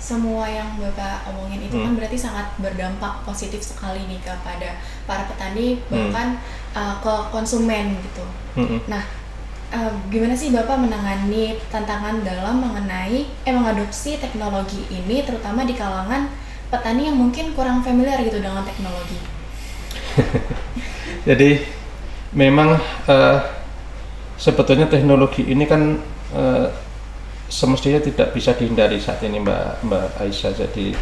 semua yang Bapak omongin itu kan berarti sangat berdampak positif sekali nih kepada para petani, bahkan ke konsumen gitu. Nah, gimana sih Bapak menangani tantangan dalam mengadopsi teknologi ini, terutama di kalangan petani yang mungkin kurang familiar gitu dengan teknologi? Jadi memang sebetulnya teknologi ini kan semestinya tidak bisa dihindari saat ini, Mbak Aisyah. Jadi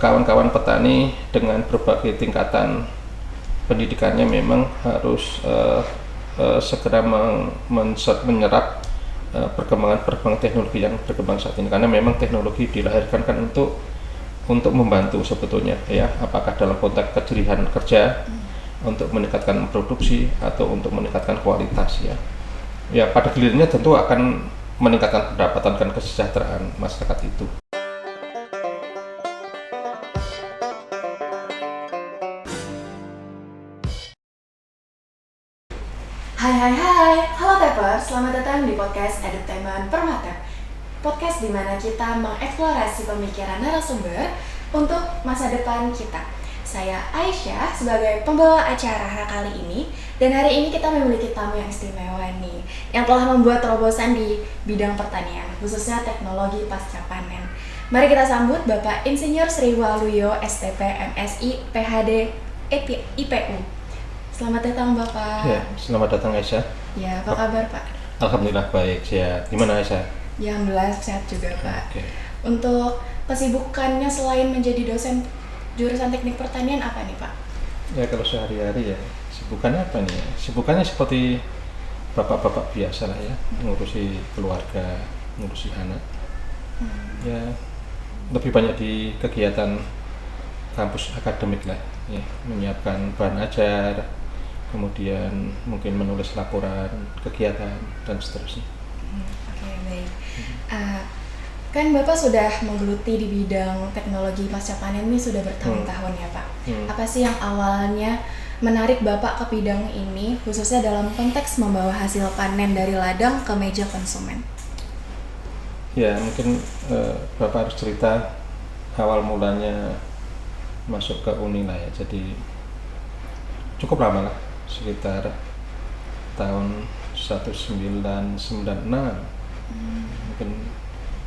kawan-kawan petani dengan berbagai tingkatan pendidikannya memang harus segera menyerap perkembangan teknologi yang berkembang saat ini, karena memang teknologi dilahirkan kan untuk membantu sebetulnya, ya, apakah dalam konteks kejelihan kerja, untuk meningkatkan produksi atau untuk meningkatkan kualitas, ya. Ya, pada gilirannya tentu akan meningkatkan pendapatan dan kesejahteraan masyarakat itu. Hai, halo Tepers, selamat datang di podcast Edutainment Permatep. Podcast di mana kita mengeksplorasi pemikiran narasumber untuk masa depan kita. Saya Aisyah sebagai pembawa acara kali ini, dan hari ini kita memiliki tamu yang istimewa nih, yang telah membuat terobosan di bidang pertanian, khususnya teknologi pasca panen. Mari kita sambut Bapak Insinyur Sri Waluyo, STP, MSI, PhD, IPU. Selamat datang Bapak. Ya, selamat datang Aisyah. Ya, apa kabar Pak? Alhamdulillah baik, sehat. Gimana Aisyah? Ya, alhamdulillah sehat juga Pak. Okay. Untuk kesibukannya selain menjadi dosen jurusan teknik pertanian apa nih Pak? Ya, kalau sehari-hari ya sibukannya apa nih? Sibukannya seperti bapak-bapak biasa lah, ya, ngurusi keluarga, ngurusi anak. Ya, lebih banyak di kegiatan kampus akademik lah, ya, menyiapkan bahan ajar, kemudian mungkin menulis laporan kegiatan dan seterusnya. Oke, baik. Kan Bapak sudah menggeluti di bidang teknologi pasca panen ini sudah bertahun-tahun ya Pak. Apa sih yang awalnya menarik Bapak ke bidang ini, khususnya dalam konteks membawa hasil panen dari ladang ke meja konsumen? Ya, mungkin Bapak harus cerita awal mulanya masuk ke Unila, ya. Jadi cukup lama lah, sekitar tahun 1996. Mungkin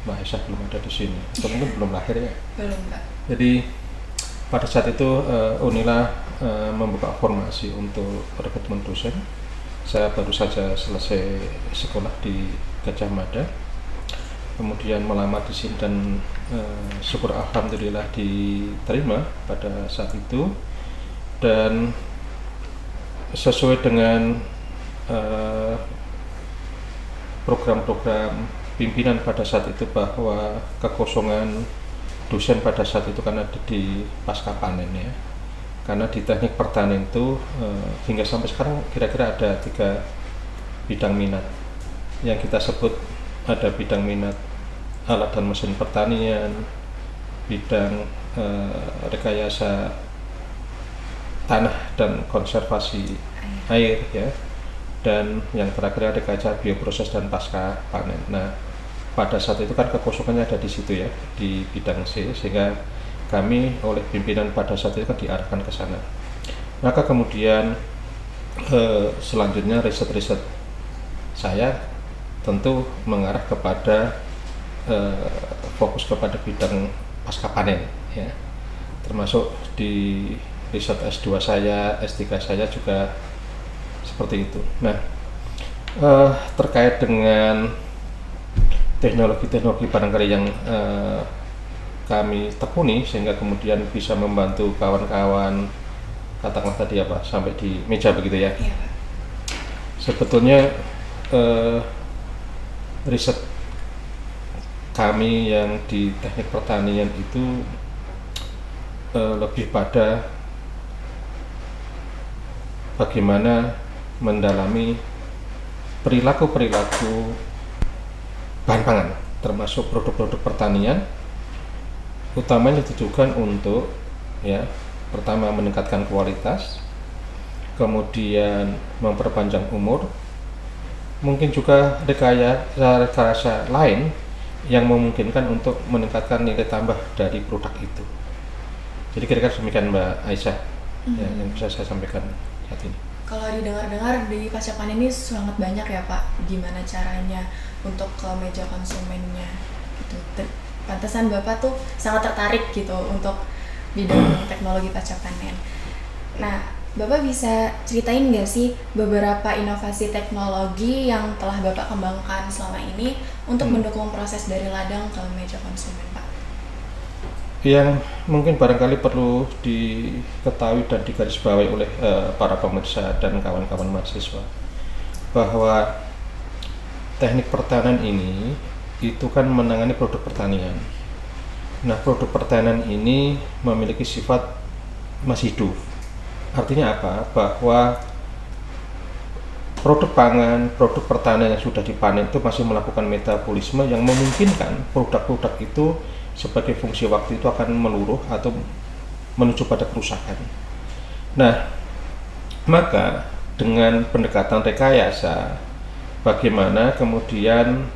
Mbak Aisyah belum ada di sini, atau mungkin belum lahir, ya. Belum Pak. Jadi pada saat itu Unila membuka formasi untuk rekrutmen dosen. Saya baru saja selesai sekolah di Gajah Mada, kemudian melamar di sini dan syukur alhamdulillah diterima pada saat itu. Dan sesuai dengan program-program pimpinan pada saat itu, bahwa kekosongan dosen pada saat itu kan ada di pasca panen, ya. Karena di teknik pertanian itu hingga sampai sekarang kira-kira ada 3 bidang minat yang kita sebut. Ada bidang minat alat dan mesin pertanian, bidang rekayasa tanah dan konservasi air, ya, dan yang terakhir ada rekayasa bioproses dan pasca panen. Nah, pada saat itu kan kekosongannya ada di situ, ya, di bidang C, sehingga kami oleh pimpinan pada saat itu kan diarahkan ke sana. Maka kemudian selanjutnya riset-riset saya tentu mengarah kepada fokus kepada bidang pasca panen, ya, termasuk di riset S2 saya, S3 saya juga seperti itu. Nah, terkait dengan teknologi-teknologi barangkali yang kami tekuni sehingga kemudian bisa membantu kawan-kawan, katakanlah tadi apa, sampai di meja begitu, ya. Iya, Pak. Sebetulnya riset kami yang di teknik pertanian itu lebih pada bagaimana mendalami perilaku-perilaku bahan pangan, termasuk produk-produk pertanian, utamanya ditujukan untuk, ya, pertama meningkatkan kualitas, kemudian memperpanjang umur, mungkin juga rekayasa lain yang memungkinkan untuk meningkatkan nilai tambah dari produk itu. Jadi kira-kira demikian Mbak Aisyah ya, yang bisa saya sampaikan saat ini. Kalau didengar-dengar di pasca panen ini sangat banyak ya Pak, gimana caranya untuk ke meja konsumennya gitu. Pantesan Bapak tuh sangat tertarik gitu untuk bidang teknologi pasca panen. Nah, Bapak bisa ceritain nggak sih beberapa inovasi teknologi yang telah Bapak kembangkan selama ini untuk mendukung proses dari ladang ke meja konsumen, Pak? Yang mungkin barangkali perlu diketahui dan digarisbawahi oleh para pemirsa dan kawan-kawan mahasiswa, bahwa teknik pertanian ini itu kan menangani produk pertanian. Nah, produk pertanian ini memiliki sifat masih hidup. Artinya apa? Bahwa produk pangan, produk pertanian yang sudah dipanen itu masih melakukan metabolisme yang memungkinkan produk-produk itu sebagai fungsi waktu itu akan meluruh atau menuju pada kerusakan. Nah, maka dengan pendekatan rekayasa, bagaimana kemudian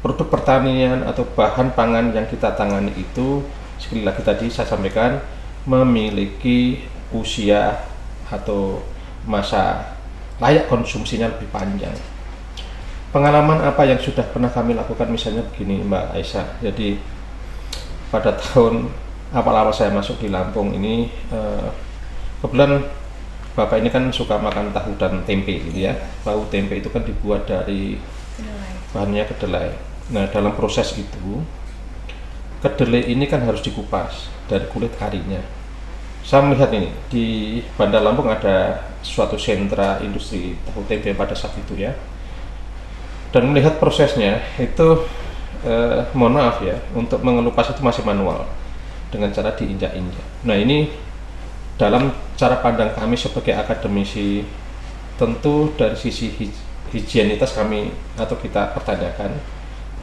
produk pertanian atau bahan pangan yang kita tangani itu, sekali lagi tadi saya sampaikan, memiliki usia atau masa layak konsumsinya lebih panjang. Pengalaman apa yang sudah pernah kami lakukan, misalnya begini Mbak Aisyah. Jadi pada tahun awal-awal saya masuk di Lampung ini, kebetulan Bapak ini kan suka makan tahu dan tempe gitu ya. Tahu tempe itu kan dibuat dari bahannya kedelai. Nah, dalam proses itu kedelai ini kan harus dikupas dari kulit arinya. Saya melihat ini di Bandar Lampung ada suatu sentra industri tahu tempe pada saat itu ya. Dan melihat prosesnya itu, mohon maaf ya, untuk mengelupas itu masih manual dengan cara diinjak-injak. Nah, ini dalam cara pandang kami sebagai akademisi, tentu dari sisi higienitas kami atau kita pertanyakan,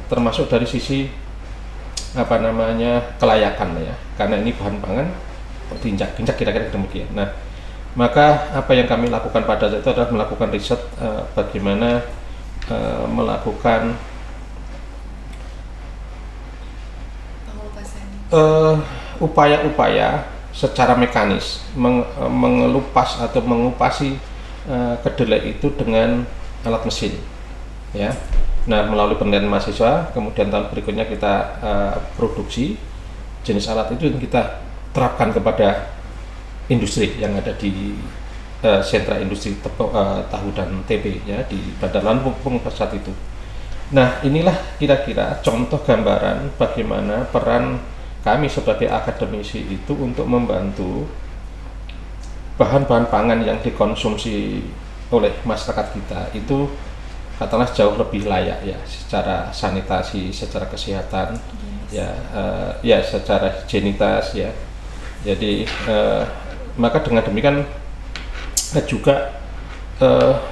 termasuk dari sisi kelayakan ya, karena ini bahan pangan diinjak-injak, kira-kira demikian. Nah, maka apa yang kami lakukan pada saat itu adalah melakukan riset bagaimana melakukan upaya-upaya secara mekanis mengelupas atau mengupasi kedelai itu dengan alat mesin ya. Nah, melalui penelitian mahasiswa, kemudian tahun berikutnya kita produksi jenis alat itu dan kita terapkan kepada industri yang ada di sentra industri tahu dan tempe ya di Bandar Lampung saat itu. Nah, inilah kira-kira contoh gambaran bagaimana peran kami sebagai akademisi itu untuk membantu bahan-bahan pangan yang dikonsumsi oleh masyarakat kita itu katakanlah jauh lebih layak ya, secara sanitasi, secara kesehatan ya, secara higienitas ya. Jadi maka dengan demikian juga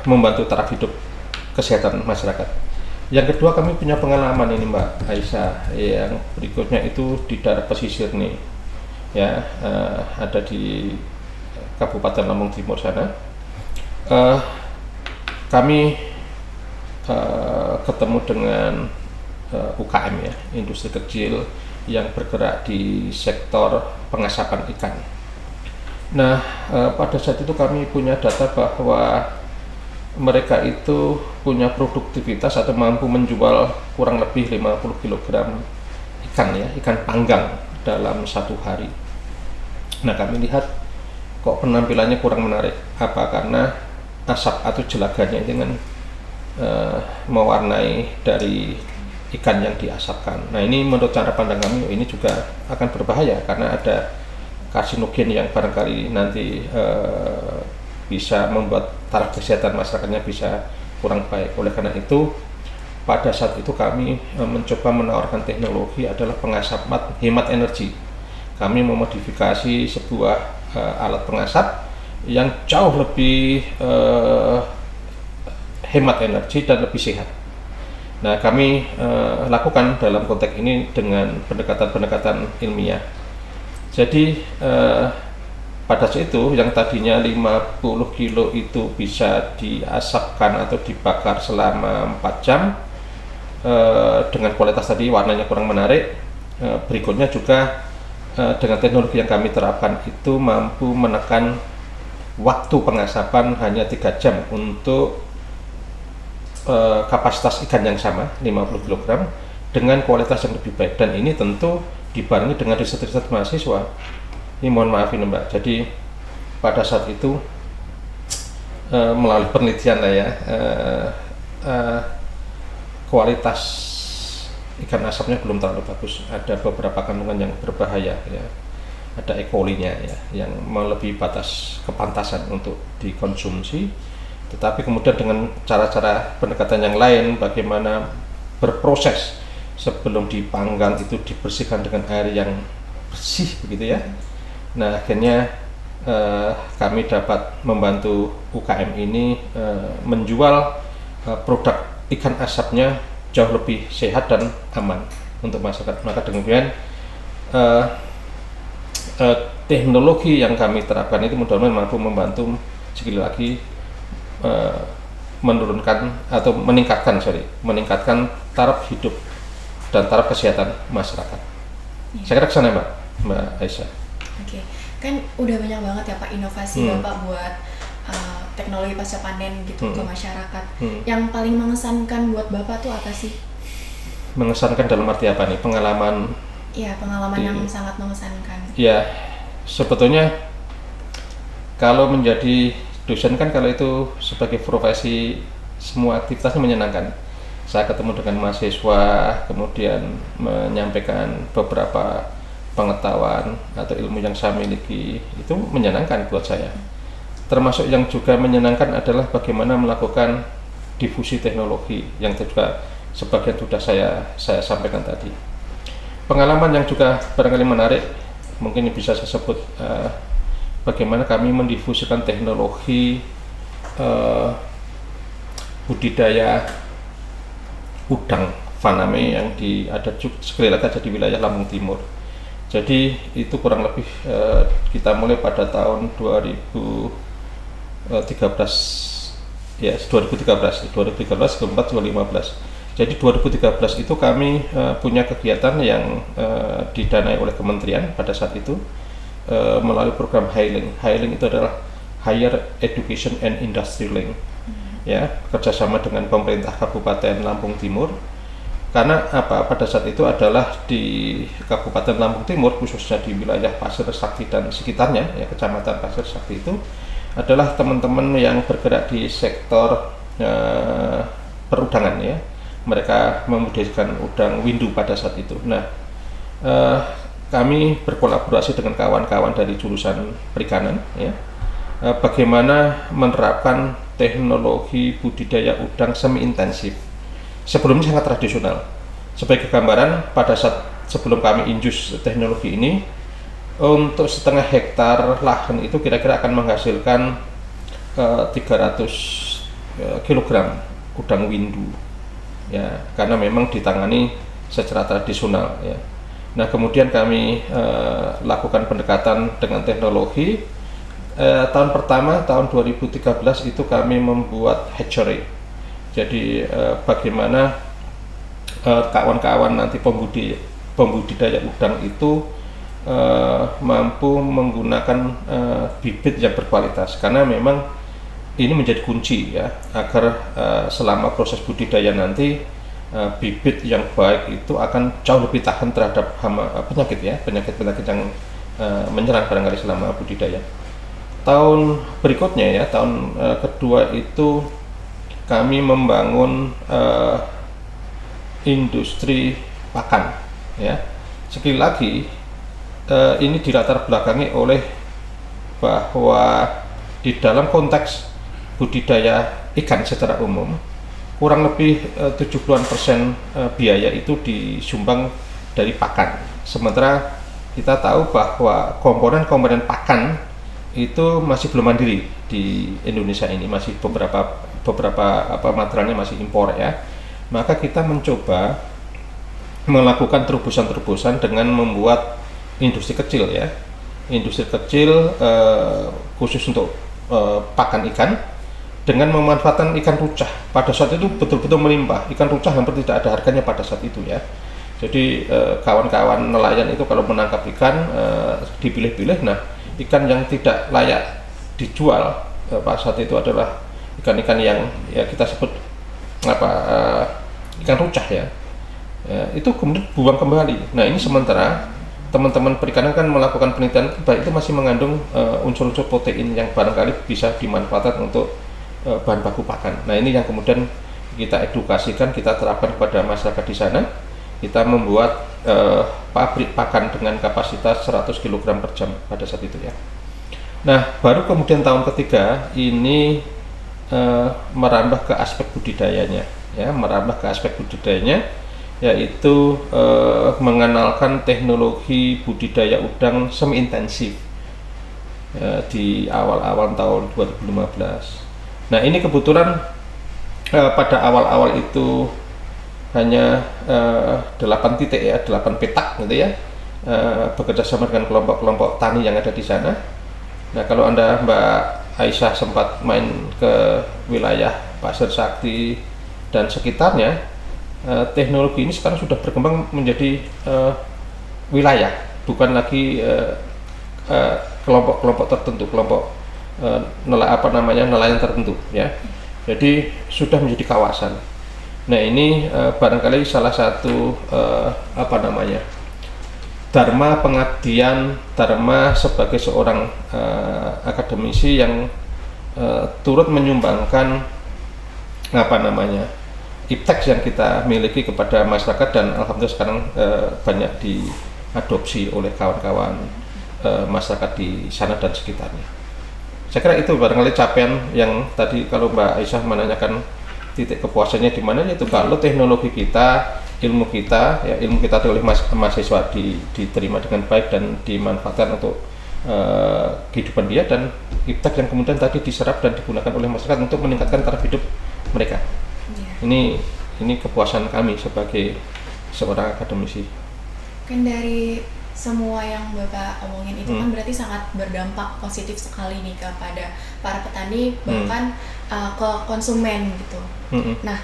membantu taraf hidup kesehatan masyarakat. Yang kedua, kami punya pengalaman ini Mbak Aisyah, yang berikutnya itu di daerah pesisir nih ya, ada di Kabupaten Lampung Timur sana. Kami ketemu dengan UKM ya, industri kecil yang bergerak di sektor pengasapan ikan. Nah, pada saat itu kami punya data bahwa mereka itu punya produktivitas atau mampu menjual kurang lebih 50 kg ikan ya, ikan panggang dalam satu hari. Nah, kami lihat kok penampilannya kurang menarik. Apa? Karena asap atau jelaganya dengan mewarnai dari ikan yang diasapkan. Nah, ini menurut cara pandang kami ini juga akan berbahaya karena ada karsinogen yang barangkali nanti bisa membuat taraf kesehatan masyarakatnya bisa kurang baik. Oleh karena itu, pada saat itu kami mencoba menawarkan teknologi adalah pengasap hemat energi. Kami memodifikasi sebuah alat pengasap yang jauh lebih hemat energi dan lebih sehat. Nah, kami lakukan dalam konteks ini dengan pendekatan-pendekatan ilmiah. Jadi pada saat itu yang tadinya 50 kilo itu bisa diasapkan atau dibakar selama 4 jam, dengan kualitas tadi warnanya kurang menarik. Berikutnya juga dengan teknologi yang kami terapkan itu mampu menekan waktu pengasapan hanya 3 jam untuk kapasitas ikan yang sama 50 kg dengan kualitas yang lebih baik, dan ini tentu dibarengi dengan riset-riset mahasiswa. Ini mohon maaf ini Mbak, jadi pada saat itu melalui penelitian lah ya, kualitas ikan asapnya belum terlalu bagus, ada beberapa kandungan yang berbahaya ya, ada E. coli-nya ya, yang melebihi batas kepantasan untuk dikonsumsi. Tetapi kemudian dengan cara-cara pendekatan yang lain, bagaimana berproses sebelum dipanggang itu dibersihkan dengan air yang bersih begitu ya. Nah akhirnya kami dapat membantu UKM ini menjual produk ikan asapnya jauh lebih sehat dan aman untuk masyarakat. Maka demikian teknologi yang kami terapkan itu mudah-mudahan mampu membantu sekali lagi menurunkan atau meningkatkan taraf hidup dan taraf kesehatan masyarakat. Ya. Saya kira kesana Mbak Aisyah. Oke, kan udah banyak banget ya Pak inovasi Bapak buat teknologi pasca panen gitu ke masyarakat. Yang paling mengesankan buat Bapak tuh apa sih? Mengesankan dalam arti apa nih? Pengalaman? Iya, pengalaman yang sangat mengesankan. Ya, sebetulnya kalau menjadi dosen kan kalau itu sebagai profesi semua aktivitasnya menyenangkan. Saya ketemu dengan mahasiswa, kemudian menyampaikan beberapa pengetahuan atau ilmu yang saya miliki, itu menyenangkan buat saya. Termasuk yang juga menyenangkan adalah bagaimana melakukan difusi teknologi yang juga sebagian sudah saya sampaikan tadi. Pengalaman yang juga barangkali menarik, mungkin bisa saya sebut bagaimana kami mendifusikan teknologi budidaya udang faname yang ada sekali lagi ada di wilayah Lampung Timur. Jadi itu kurang lebih kita mulai pada tahun 2013 ya, 2013, 2015. Jadi 2013 itu kami punya kegiatan yang didanai oleh kementerian pada saat itu melalui program Highlink. Highlink itu adalah Higher Education and Industry Link, ya, kerjasama dengan pemerintah Kabupaten Lampung Timur. Karena apa? Pada saat itu adalah di Kabupaten Lampung Timur, khususnya di wilayah Pasir Sakti dan sekitarnya, ya, Kecamatan Pasir Sakti itu adalah teman-teman yang bergerak di sektor perudangan, ya. Mereka membudidayakan udang windu pada saat itu. Nah, kami berkolaborasi dengan kawan-kawan dari jurusan perikanan, ya, bagaimana menerapkan teknologi budidaya udang semi intensif. Sebelumnya sangat tradisional. Sebagai gambaran, pada saat sebelum kami injus teknologi ini, untuk setengah hektar lahan itu kira-kira akan menghasilkan 300 kg udang windu, ya, karena memang ditangani secara tradisional, ya. Nah, kemudian kami lakukan pendekatan dengan teknologi. Tahun pertama, tahun 2013 itu kami membuat hatchery. Jadi bagaimana kawan-kawan nanti pembudidaya udang itu mampu menggunakan bibit yang berkualitas, karena memang ini menjadi kunci, ya, agar selama proses budidaya nanti bibit yang baik itu akan jauh lebih tahan terhadap penyakit, ya, penyakit-penyakit yang menyerang barangkali selama budidaya. Tahun berikutnya, ya, tahun kedua itu kami membangun industri pakan, ya. Sekali lagi ini dilatar belakangi oleh bahwa di dalam konteks budidaya ikan secara umum kurang lebih 70% biaya itu disumbang dari pakan. Sementara kita tahu bahwa komponen-komponen pakan itu masih belum mandiri di Indonesia ini, masih beberapa materialnya masih impor, ya. Maka kita mencoba melakukan terobosan-terobosan dengan membuat industri kecil, ya, industri kecil khusus untuk pakan ikan, dengan memanfaatkan ikan rucah. Pada saat itu betul-betul melimpah, ikan rucah hampir tidak ada harganya pada saat itu ya. Jadi kawan-kawan nelayan itu kalau menangkap ikan dipilih-pilih. Nah, ikan yang tidak layak dijual pada saat itu adalah ikan-ikan yang ya kita sebut ikan rucah ya. Itu kemudian buang kembali. Nah, ini sementara teman-teman perikanan kan melakukan penelitian baik itu masih mengandung unsur-unsur protein yang barangkali bisa dimanfaatkan untuk bahan baku pakan. Nah, ini yang kemudian kita edukasikan, kita terapkan kepada masyarakat di sana. Kita membuat pabrik pakan dengan kapasitas 100 kg per jam pada saat itu ya. Nah, baru kemudian tahun ketiga ini merambah ke aspek budidayanya ya, yaitu mengenalkan teknologi budidaya udang semi intensif di awal-awal tahun 2015. Nah, ini kebetulan pada awal-awal itu hanya 8 titik ya, 8 petak gitu ya, bekerja sama dengan kelompok-kelompok tani yang ada di sana. Nah, kalau Anda Mbak Aisyah sempat main ke wilayah Pasir Sakti dan sekitarnya, teknologi ini sekarang sudah berkembang menjadi wilayah, bukan lagi kelompok-kelompok tertentu, kelompok nelayan tertentu ya. Jadi sudah menjadi kawasan. Nah, ini barangkali salah satu dharma pengabdian, dharma sebagai seorang akademisi yang turut menyumbangkan iptek yang kita miliki kepada masyarakat, dan alhamdulillah sekarang banyak diadopsi oleh kawan-kawan masyarakat di sana dan sekitarnya. Saya kira itu barangkali capaian yang tadi kalau Mbak Aisyah menanyakan titik kepuasannya di mana, yaitu kalau teknologi kita, ilmu kita oleh mahasiswa diterima dengan baik dan dimanfaatkan untuk kehidupan dia, dan iptek yang kemudian tadi diserap dan digunakan oleh masyarakat untuk meningkatkan taraf hidup mereka. Ini kepuasan kami sebagai seorang akademisi. Kan dari semua yang Bapak omongin itu kan berarti sangat berdampak positif sekali nih kepada para petani, bahkan ke konsumen gitu. Nah,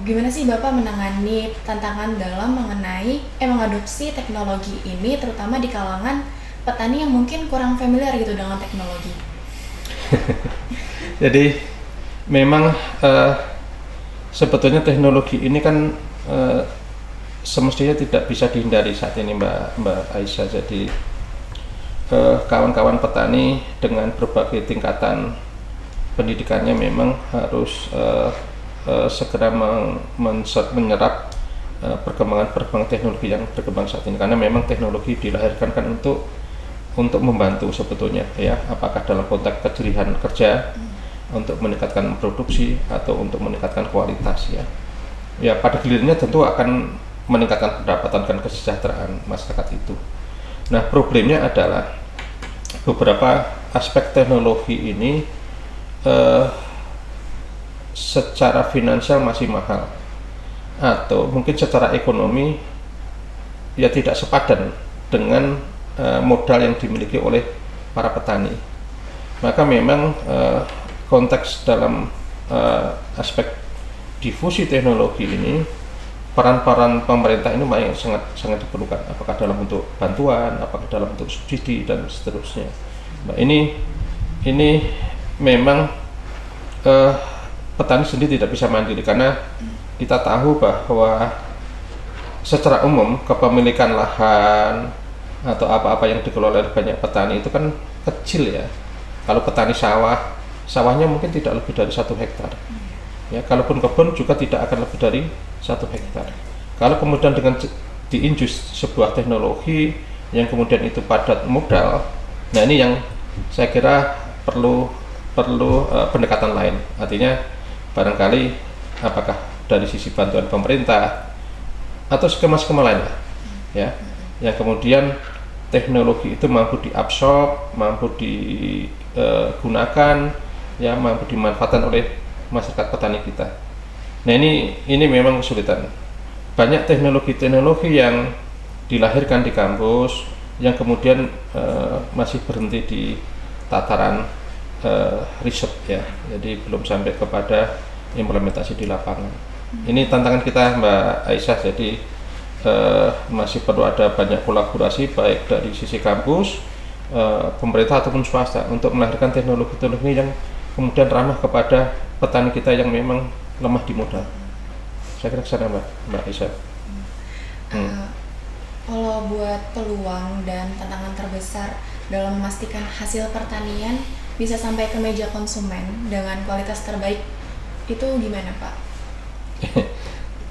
gimana sih Bapak menangani tantangan dalam mengadopsi teknologi ini, terutama di kalangan petani yang mungkin kurang familiar gitu dengan teknologi? Jadi memang sebetulnya teknologi ini kan semestinya tidak bisa dihindari saat ini Mbak Aisyah. Jadi kawan-kawan petani dengan berbagai tingkatan pendidikannya memang harus segera menyerap perkembangan teknologi yang berkembang saat ini, karena memang teknologi dilahirkan kan untuk membantu sebetulnya ya, apakah dalam konteks kejelihan kerja, untuk meningkatkan produksi atau untuk meningkatkan kualitas ya. Ya, pada gilirannya tentu akan meningkatkan pendapatan dan kesejahteraan masyarakat itu. Nah, problemnya adalah beberapa aspek teknologi ini secara finansial masih mahal, atau mungkin secara ekonomi ya tidak sepadan dengan modal yang dimiliki oleh para petani. Maka memang konteks dalam aspek difusi teknologi ini, peran-peran pemerintah ini banyak sangat diperlukan, apakah dalam bentuk bantuan, apakah dalam bentuk subsidi dan seterusnya. Nah, ini memang petani sendiri tidak bisa mandiri, karena kita tahu bahwa secara umum kepemilikan lahan atau apa-apa yang dikelola oleh banyak petani itu kan kecil ya. Kalau petani sawahnya mungkin tidak lebih dari 1 hektar. Ya, kalaupun kebun juga tidak akan lebih dari 1 hektar. Kalau kemudian dengan diinjus sebuah teknologi yang kemudian itu padat modal, nah ini yang saya kira perlu pendekatan lain. Artinya barangkali apakah dari sisi bantuan pemerintah atau skema-skema lain ya, yang kemudian teknologi itu mampu diabsorb, mampu digunakan ya, mampu dimanfaatkan oleh masyarakat petani kita. Nah, ini memang kesulitan. Banyak teknologi-teknologi yang dilahirkan di kampus yang kemudian masih berhenti di tataran riset ya, jadi belum sampai kepada implementasi di lapangan. Ini tantangan kita Mbak Aisyah, jadi masih perlu ada banyak kolaborasi baik dari sisi kampus, pemerintah ataupun swasta untuk melahirkan teknologi-teknologi yang kemudian ramah kepada petani kita yang memang lemah di modal. Saya kira kesana Mbak Aisyah. Kalau buat peluang dan tantangan terbesar dalam memastikan hasil pertanian bisa sampai ke meja konsumen dengan kualitas terbaik, itu gimana Pak?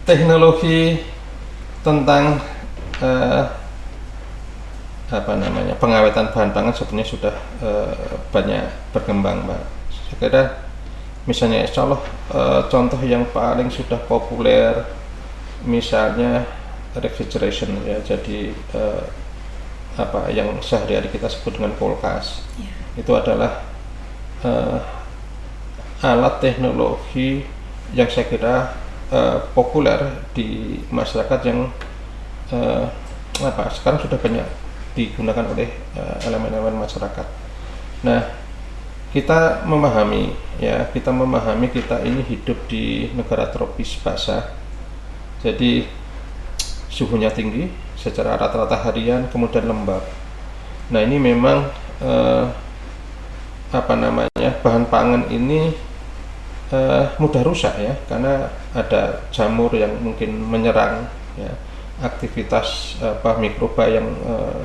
Teknologi tentang pengawetan bahan pangan sebenarnya sudah banyak berkembang Mbak. Saya kira misalnya insya Allah contoh yang paling sudah populer misalnya refrigeration ya, jadi yang sehari-hari kita sebut dengan kulkas. Itu adalah alat teknologi yang saya kira populer di masyarakat yang sekarang sudah banyak digunakan oleh elemen-elemen masyarakat. Nah, kita memahami kita ini hidup di negara tropis basah, jadi suhunya tinggi secara rata-rata harian, kemudian lembab. Nah, ini memang bahan pangan ini mudah rusak ya, karena ada jamur yang mungkin menyerang ya, aktivitas mikroba yang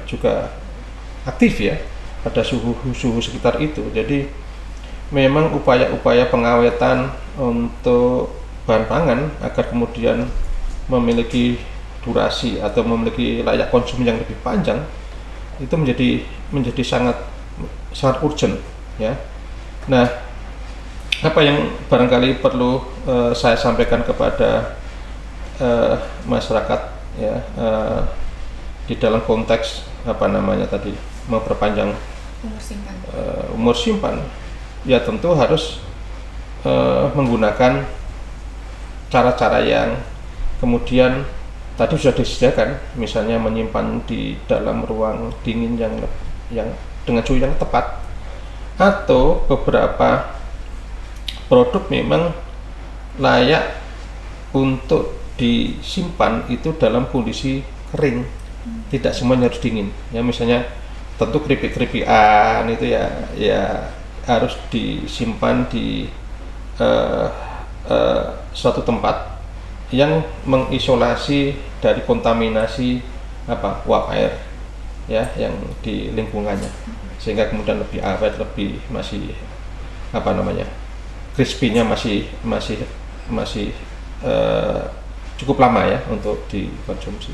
juga aktif ya pada suhu sekitar itu. Jadi memang upaya-upaya pengawetan untuk bahan pangan agar kemudian memiliki durasi atau memiliki layak konsumsi yang lebih panjang itu menjadi sangat urgent ya. Nah, apa yang barangkali perlu saya sampaikan kepada masyarakat ya, di dalam konteks memperpanjang umur simpan ya, tentu harus menggunakan cara-cara yang kemudian tadi sudah disediakan, misalnya menyimpan di dalam ruang dingin yang dengan suhu yang tepat, atau beberapa produk memang layak untuk disimpan itu dalam kondisi kering, tidak semuanya harus dingin ya. Misalnya tentu keripik-keripikan itu ya harus disimpan di suatu tempat yang mengisolasi dari kontaminasi uap air ya yang di lingkungannya, sehingga kemudian lebih awet, lebih crispy-nya masih cukup lama ya untuk dikonsumsi.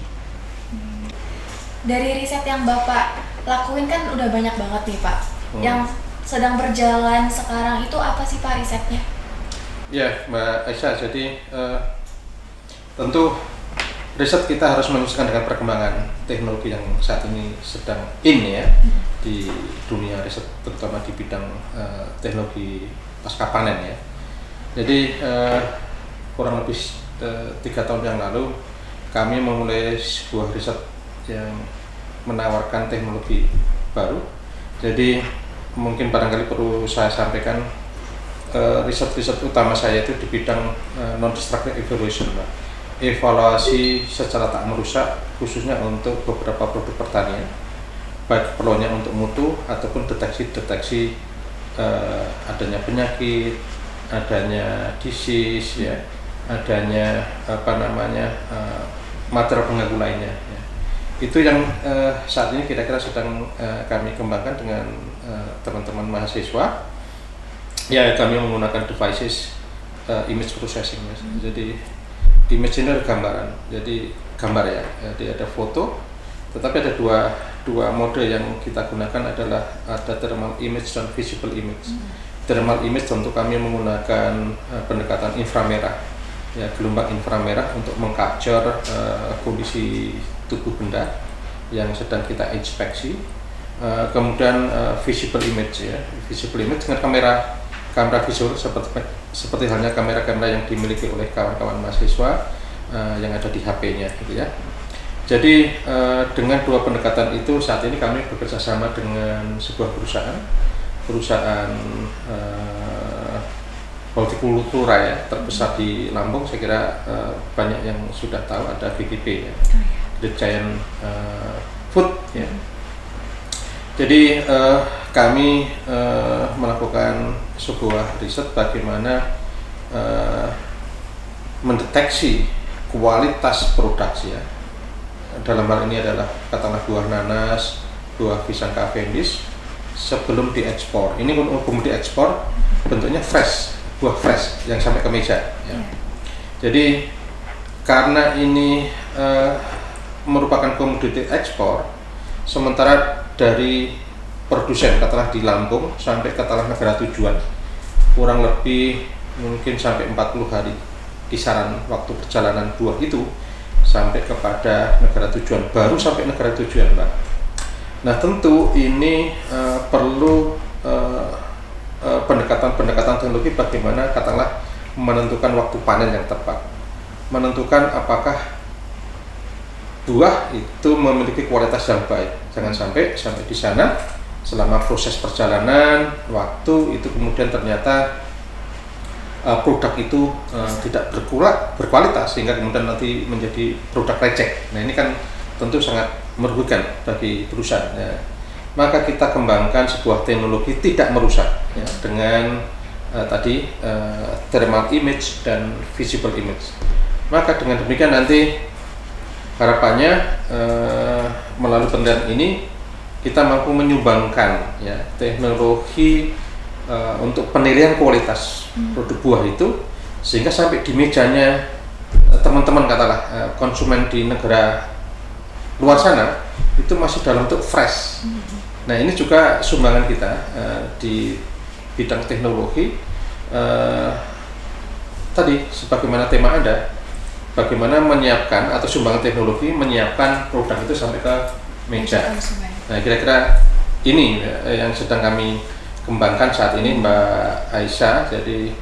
Dari riset yang Bapak lakuin kan udah banyak banget nih Pak. Yang sedang berjalan sekarang itu apa sih Pak risetnya? Ya Mbak Aisyah, jadi tentu riset kita harus menyesuaikan dengan perkembangan teknologi yang saat ini sedang ya di dunia riset, terutama di bidang teknologi pasca panen ya. Jadi kurang lebih 3 tahun yang lalu kami memulai sebuah riset yang menawarkan teknologi baru. Jadi mungkin barangkali perlu saya sampaikan riset utama saya itu di bidang non-destructive evaluation, evaluasi secara tak merusak khususnya untuk beberapa produk pertanian, baik keperluannya untuk mutu ataupun deteksi adanya penyakit, adanya disease ya, adanya material pengganggu lainnya ya. Itu yang saat ini kira-kira sedang kami kembangkan dengan teman-teman mahasiswa ya. Kami menggunakan devices image processing ya. Jadi image ini ada gambaran, jadi gambar ya, jadi ada foto, tetapi ada dua mode yang kita gunakan adalah ada thermal image dan visible image. Thermal image tentu kami menggunakan pendekatan inframerah ya, gelombang inframerah untuk mengcapture kondisi tubuh benda yang sedang kita inspeksi. Kemudian visible image ya, visible image dengan kamera visual seperti halnya kamera-kamera yang dimiliki oleh kawan-kawan mahasiswa yang ada di HP-nya gitu ya. Jadi dengan dua pendekatan itu saat ini kami bekerja sama dengan sebuah perusahaan perusahaan hortikultura ya terbesar di Lampung. Saya kira banyak yang sudah tahu ada VGP ya, The Giant Food ya. Jadi kami melakukan sebuah riset bagaimana mendeteksi kualitas produksi ya. Dalam hal ini adalah katakanlah buah nanas, buah pisang Cavendish sebelum diekspor. Ini belum diekspor, bentuknya fresh, buah fresh yang sampai ke meja. Ya. Jadi karena ini merupakan komoditi ekspor, sementara dari produsen katakanlah di Lampung sampai katakanlah negara tujuan kurang lebih mungkin sampai 40 hari kisaran waktu perjalanan buah itu sampai kepada negara tujuan, baru sampai negara tujuan, Mbak. Nah tentu ini perlu pendekatan teknologi bagaimana katakanlah menentukan waktu panen yang tepat, menentukan apakah buah itu memiliki kualitas yang baik. Jangan sampai di sana selama proses perjalanan waktu itu kemudian ternyata produk itu tidak berkualitas sehingga kemudian nanti menjadi produk receh. Nah ini kan tentu sangat merugikan bagi perusahaan ya. Maka kita kembangkan sebuah teknologi tidak merusak ya, dengan tadi thermal image dan visible image. Maka dengan demikian nanti harapannya melalui penelitian ini kita mampu menyumbangkan ya teknologi untuk penilaian kualitas produk buah itu sehingga sampai di mejanya teman-teman katakanlah konsumen di negara luar sana itu masih dalam bentuk fresh. Nah ini juga sumbangan kita di bidang teknologi tadi sebagaimana tema Anda, bagaimana menyiapkan atau sumbangan teknologi menyiapkan produk itu sampai ke meja. Nah kira-kira ini yang sedang kami kembangkan saat ini Mbak Aisyah. Jadi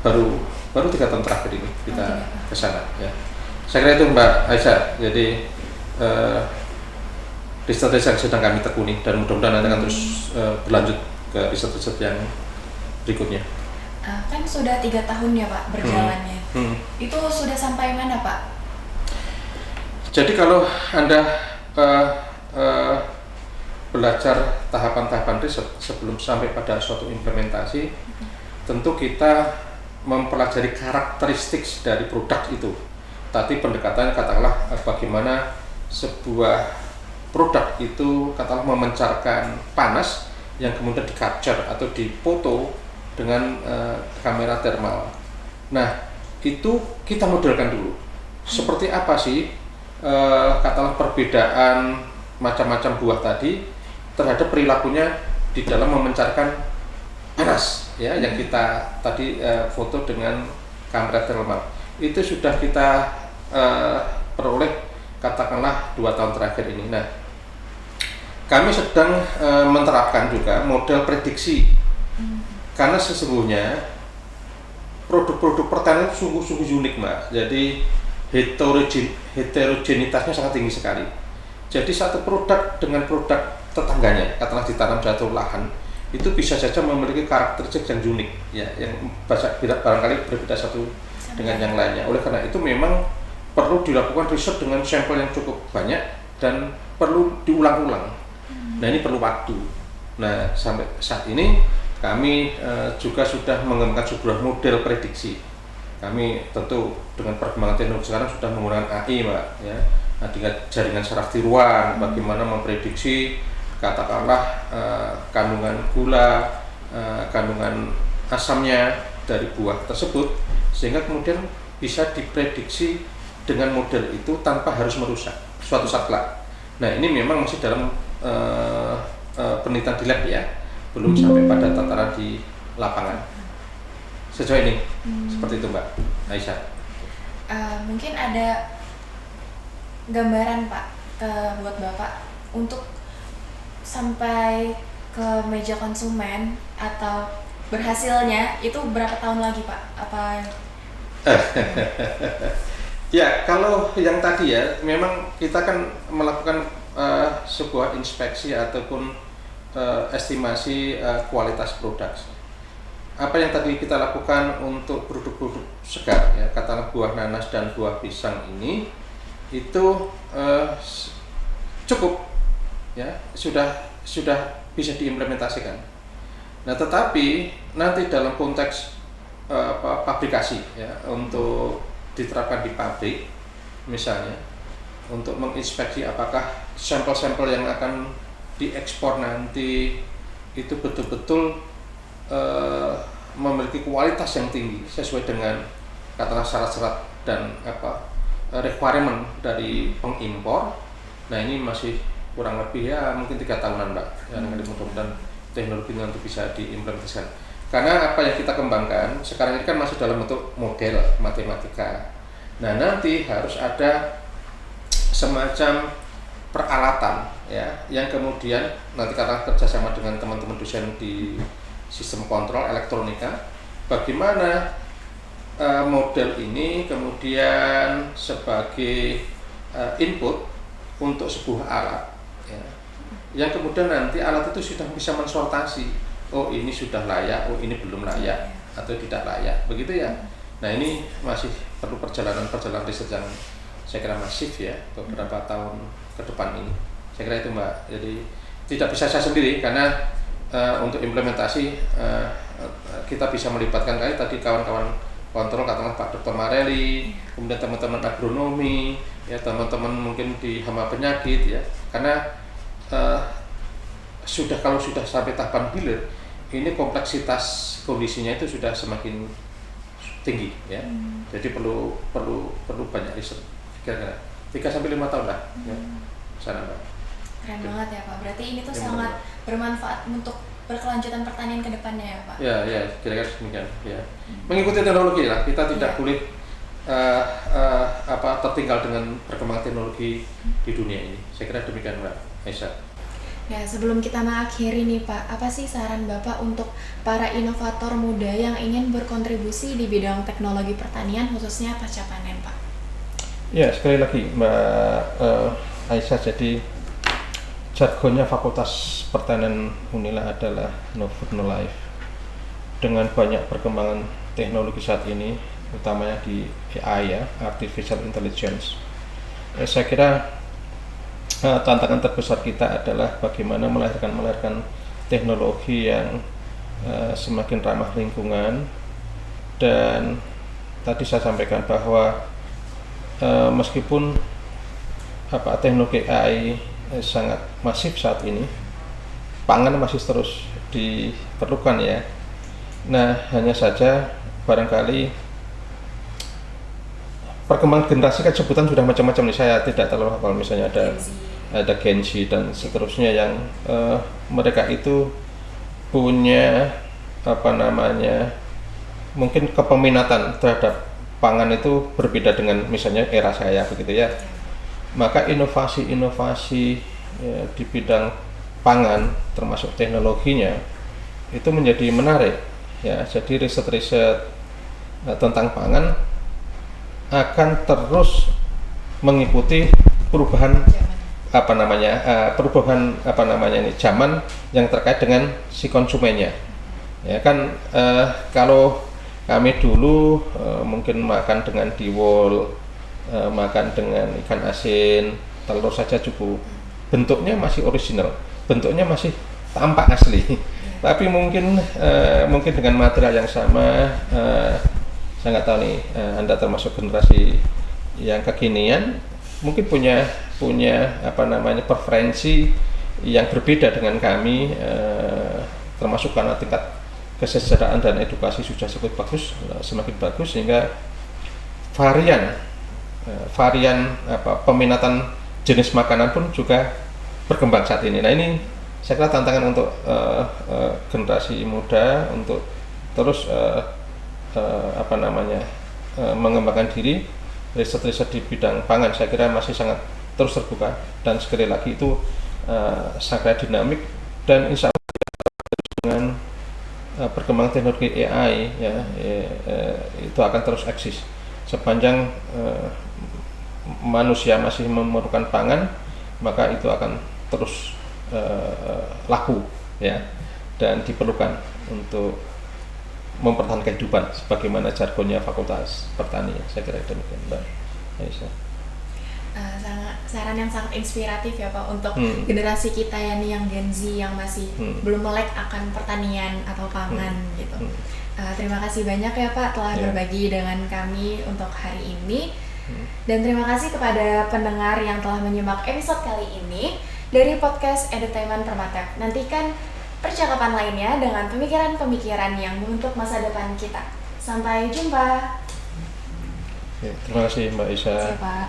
baru 3 tahun terakhir ini kita ke sana ya. Saya kira itu Mbak Aisyah. Jadi riset yang sedang kami tekuni dan mudah-mudahan nanti akan terus berlanjut ke riset-riset yang berikutnya. Kan sudah 3 tahun ya Pak berjalannya. Itu sudah sampai mana Pak? Jadi kalau Anda belajar tahapan-tahapan riset sebelum sampai pada suatu implementasi, tentu kita mempelajari karakteristik dari produk itu. Tadi pendekatan katakanlah bagaimana sebuah produk itu katakanlah memancarkan panas yang kemudian di-capture atau dipoto dengan kamera thermal. Nah, itu kita modelkan dulu. Seperti apa sih katakanlah perbedaan macam-macam buah tadi terhadap perilakunya di dalam memancarkan panas ya yang kita tadi foto dengan kamera thermal. Itu sudah kita peroleh katakanlah 2 tahun terakhir ini. Nah, kami sedang menerapkan juga model prediksi karena sesungguhnya produk-produk pertanian sungguh-sungguh unik Mbak. Jadi heterogenitasnya sangat tinggi sekali. Jadi satu produk dengan produk tetangganya katakanlah ditanam di satu lahan itu bisa saja memiliki karakteristik yang unik ya, yang barangkali berbeda satu dengan yang lainnya. Oleh karena itu memang perlu dilakukan riset dengan sampel yang cukup banyak dan perlu diulang-ulang. Nah ini perlu waktu. Nah sampai saat ini kami juga sudah mengembangkan sebuah model prediksi. Kami tentu dengan perkembangan teknologi sekarang sudah menggunakan AI Mbak ya, dengan jaringan saraf tiruan bagaimana memprediksi katakanlah kandungan gula, kandungan asamnya dari buah tersebut sehingga kemudian bisa diprediksi dengan model itu tanpa harus merusak suatu saat kelak. Nah ini memang masih dalam penelitian di lab ya, belum sampai pada tataran di lapangan. Sejauh ini seperti itu Mbak Aisyah. Mungkin ada gambaran Pak buat Bapak untuk sampai ke meja konsumen atau berhasilnya itu berapa tahun lagi Pak? Apa? Ya kalau yang tadi ya memang kita kan melakukan sebuah inspeksi ataupun estimasi kualitas produk. Apa yang tadi kita lakukan untuk produk-produk segar, ya, katakanlah buah nanas dan buah pisang ini, itu cukup, ya, sudah bisa diimplementasikan. Nah, tetapi nanti dalam konteks pabrikasi, ya, untuk diterapkan di pabrik, misalnya, untuk menginspeksi apakah sampel-sampel yang akan diekspor nanti itu betul-betul memiliki kualitas yang tinggi sesuai dengan katakanlah syarat-syarat dan requirement dari pengimpor. Nah, ini masih kurang lebih ya mungkin 3 tahunan, Mbak. Ya, mudah-mudahan teknologi nanti bisa diimplementasikan. Karena apa yang kita kembangkan sekarang ini kan masih dalam bentuk model matematika. Nah, nanti harus ada semacam peralatan, ya, yang kemudian nanti katakan kerjasama dengan teman-teman dosen di sistem kontrol elektronika, bagaimana model ini kemudian sebagai input untuk sebuah alat, ya, yang kemudian nanti alat itu sudah bisa mensortasi, oh ini sudah layak, oh ini belum layak atau tidak layak, begitu ya. Nah, ini masih perlu perjalanan riset yang saya kira masif, ya, beberapa tahun ke depan ini. Saya kira itu, Mbak. Jadi tidak bisa saya sendiri karena untuk implementasi kita bisa melibatkan tadi kawan-kawan kontrol, katakanlah Pak Dr. Marelli, kemudian teman-teman agronomi, ya, teman-teman mungkin di hama penyakit, ya, karena kalau sudah sampai tahapan hilir, ini kompleksitas kondisinya itu sudah semakin tinggi, ya. Jadi perlu banyak riset, kira-kira 3-5 tahun lah, ya, sana, Mbak. Keren banget ya, Pak. Berarti ini tuh sangat bermanfaat untuk berkelanjutan pertanian ke depannya, ya, Pak. Ya, kira-kira demikian, ya. Mengikuti teknologi lah, kita tidak boleh tertinggal dengan perkembangan teknologi di dunia ini. Saya kira demikian, Mbak Aisyah. Ya, sebelum kita mengakhiri nih, Pak, apa sih saran Bapak untuk para inovator muda yang ingin berkontribusi di bidang teknologi pertanian khususnya pasca panen, Pak? Ya, sekali lagi Mbak Aisyah, jadi jargonnya Fakultas Pertanian Unila adalah No Food No Life. Dengan banyak perkembangan teknologi saat ini, utamanya di AI, ya, Artificial Intelligence, saya kira tantangan terbesar kita adalah bagaimana melahirkan teknologi yang semakin ramah lingkungan. Dan tadi saya sampaikan bahwa meskipun teknologi AI sangat masif saat ini, pangan masih terus diperlukan, ya. Nah, hanya saja barangkali perkembangan generasi kan sebutan sudah macam-macam nih, saya tidak terlalu hafal, misalnya ada Gen Z dan seterusnya yang mereka itu punya mungkin kepeminatan terhadap pangan itu berbeda dengan misalnya era saya, begitu ya. Maka inovasi-inovasi, ya, di bidang pangan termasuk teknologinya itu menjadi menarik, ya. Jadi riset-riset tentang pangan akan terus mengikuti perubahan zaman yang terkait dengan si konsumennya, ya kan. Kalau kami dulu mungkin makan dengan diwol, makan dengan ikan asin, telur saja cukup, bentuknya masih original, bentuknya masih tampak asli. Tapi mungkin dengan material yang sama, saya nggak tahu nih, Anda termasuk generasi yang kekinian, mungkin punya preferensi yang berbeda dengan kami, termasuk karena tingkat kesejahteraan dan edukasi sudah semakin bagus, sehingga varian peminatan jenis makanan pun juga berkembang saat ini. Nah, ini saya kira tantangan untuk generasi muda untuk terus mengembangkan diri. Riset-riset di bidang pangan saya kira masih sangat terus terbuka, dan sekali lagi itu sangat dinamik, dan insya Allah dengan perkembangan teknologi AI, ya, itu akan terus eksis sepanjang manusia masih memerlukan pangan, maka itu akan terus laku ya, dan diperlukan untuk mempertahankan kehidupan sebagaimana jargonnya Fakultas Pertanian. Saya kira demikian, Mbak Aisyah. Saran yang sangat inspiratif ya Pak untuk generasi kita yang Gen Z yang masih belum melek akan pertanian atau pangan gitu. Terima kasih banyak ya Pak telah berbagi dengan kami untuk hari ini. Dan terima kasih kepada pendengar yang telah menyimak episode kali ini dari podcast Edutainment Permatep. Nantikan percakapan lainnya dengan pemikiran-pemikiran yang membentuk masa depan kita. Sampai jumpa. Terima kasih Mbak Aisyah. Terima kasih Pak.